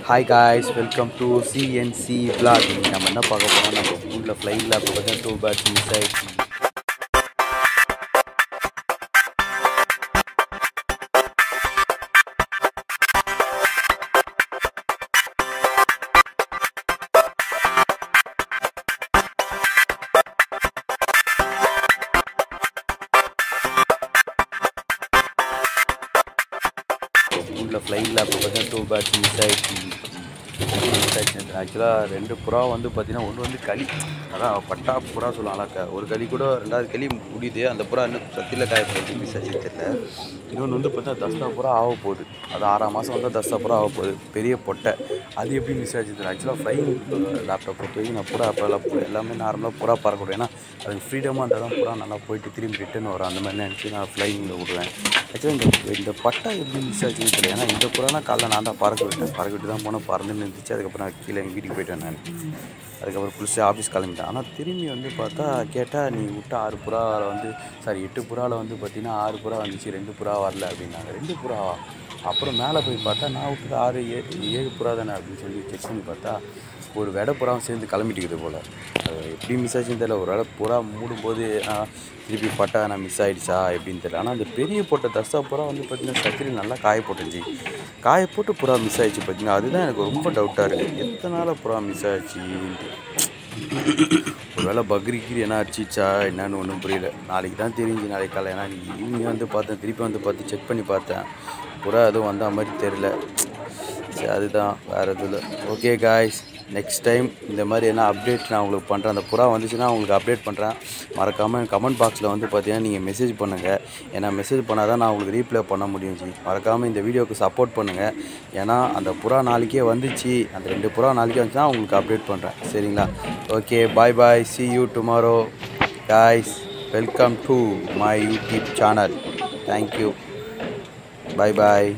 Hi guys, welcome to CNC vlog. நம்ம என்ன பார்க்க போறோம், நம்ம ஸ்கூல்ல ஃப்ளைங் லேப் பத்தி 2 பேட்ச் மிஸ் ஆயிடுச்சு. ஸ்கூல்ல ஃப்ளைங் லேப் பத்தி 2 பேட்ச் மிஸ் ஆயிடுச்சு. ஆக்சுவலாக 2 புறா வந்து பார்த்தீங்கன்னா, ஒன்று வந்து களி, அதான் பட்டா புறா சொல்லுவாங்களாக்கா, ஒரு களி கூட 2வது களி முடியுது. அந்த புறா இன்னும் சத்தியில் காயப்படுறது மிஸ் ஆச்சு தெரியல. இன்னொன்று வந்து பார்த்தா தஸ்தா புறா ஆக போகுது. அது 6ஆம் மாதம் வந்தால் தஸ்தா புறா ஆக போகுது, பெரிய பொட்டை. அது எப்படி மிஸ் ஆச்சு தெரியல. ஆக்சுவலாக ஃப்ளைங் லேப்டாப் பொறுத்த வரைக்கும் நான் புறா அப்போல்லாம் எல்லாமே நார்மலாக புறா பறக்கக்கூடும். ஏன்னா அதுக்கு ஃப்ரீடமாக இருந்தால் தான் புறா நல்லா போயிட்டு திரும்பி ரிட்டன் வரும். அந்த மாதிரி நினச்சி நான் ஃப்ளைங்கில் விடுவேன். ஆக்சுவலாக இந்த பட்டா எப்படி மிஸ் ஆச்சுன்னு தெரியல. ஏன்னா இந்த புறானா காலைல நான் தான் பறக்க விட்டு தான் போனேன், பறந்துன்னு இருந்துச்சு. அதுக்கப்புறம் நான் கீழே எங்கள் வீட்டுக்கு போயிட்டேன். நான் அதுக்கப்புறம் குளிச்சு ஆஃபீஸ் கிளம்பிட்டேன். ஆனால் திரும்பி வந்து பார்த்தா கேட்டால், நீ விட்ட 6 புறாவில் வந்து 8 புறாவில் வந்து பார்த்தீங்கன்னா 6 புறா வந்துச்சு, 2 புறா வரல அப்படின்னாங்க. 2 புறாவா? அப்புறம் மேலே போய் பார்த்தா நான் விட்டது 7 புறா தானே அப்படின்னு சொல்லி செக் பண்ணி பார்த்தா ஒரு வெடை புறாவும் சேர்ந்து கிளம்பிட்டுக்குது போல். அது எப்படி மிஸ் ஆச்சுன்னு தெரியல. ஒரு வேளை புறா மூடும்போது திருப்பி பட்டா நான் மிஸ் ஆகிடுச்சா எப்படின்னு தெரியல. ஆனால் அந்த பெரிய போட்ட தஸ்தா புறா வந்து பார்த்திங்கன்னா சத்திரியில் நல்லா காய போட்டுச்சு. காய போட்டு புறா மிஸ் ஆகிடுச்சு பார்த்திங்கன்னா. அதுதான் எனக்கு ரொம்ப டவுட்டாக இருக்குது, எத்தனை நாள் புறா மிஸ் ஆகிடுச்சின்ட்டு. ஒரு வேளை பக்ரிக்கு என்ன அடிச்சிச்சா என்னன்னு ஒன்றும் புரியல. நாளைக்கு தான் தெரிஞ்சு, நாளைக்கு காலை. ஏன்னா ஈவினிங் வந்து பார்த்தேன், திருப்பி வந்து பார்த்து செக் பண்ணி பார்த்தேன், புறா எதுவும் வந்த மாதிரி தெரில. சரி, அதுதான், வேறு எதுவும் இல்லை. ஓகே காய்ஸ், நெக்ஸ்ட் டைம் இந்த மாதிரி என்ன அப்டேட் நான் உங்களுக்கு பண்ணுறேன். அந்த புறா வந்துச்சுன்னா உங்களுக்கு அப்டேட் பண்ணுறேன். மறக்காமல் கமெண்ட் பாக்ஸில் வந்து பார்த்தீங்கன்னா நீங்கள் மெசேஜ் பண்ணுங்கள். ஏன்னா மெசேஜ் பண்ணால் தான் நான் உங்களுக்கு ரீப்ளை பண்ண முடியும். மறக்காமல் இந்த வீடியோவுக்கு சப்போர்ட் பண்ணுங்கள். ஏன்னா அந்த புறா நாளைக்கே வந்துச்சு, அந்த 2 புறா நாளைக்கே வந்துச்சுன்னா உங்களுக்கு அப்டேட் பண்ணுறேன். சரிங்களா? Okay, bye bye, see you tomorrow guys. Welcome to my YouTube channel. Thank you. Bye bye.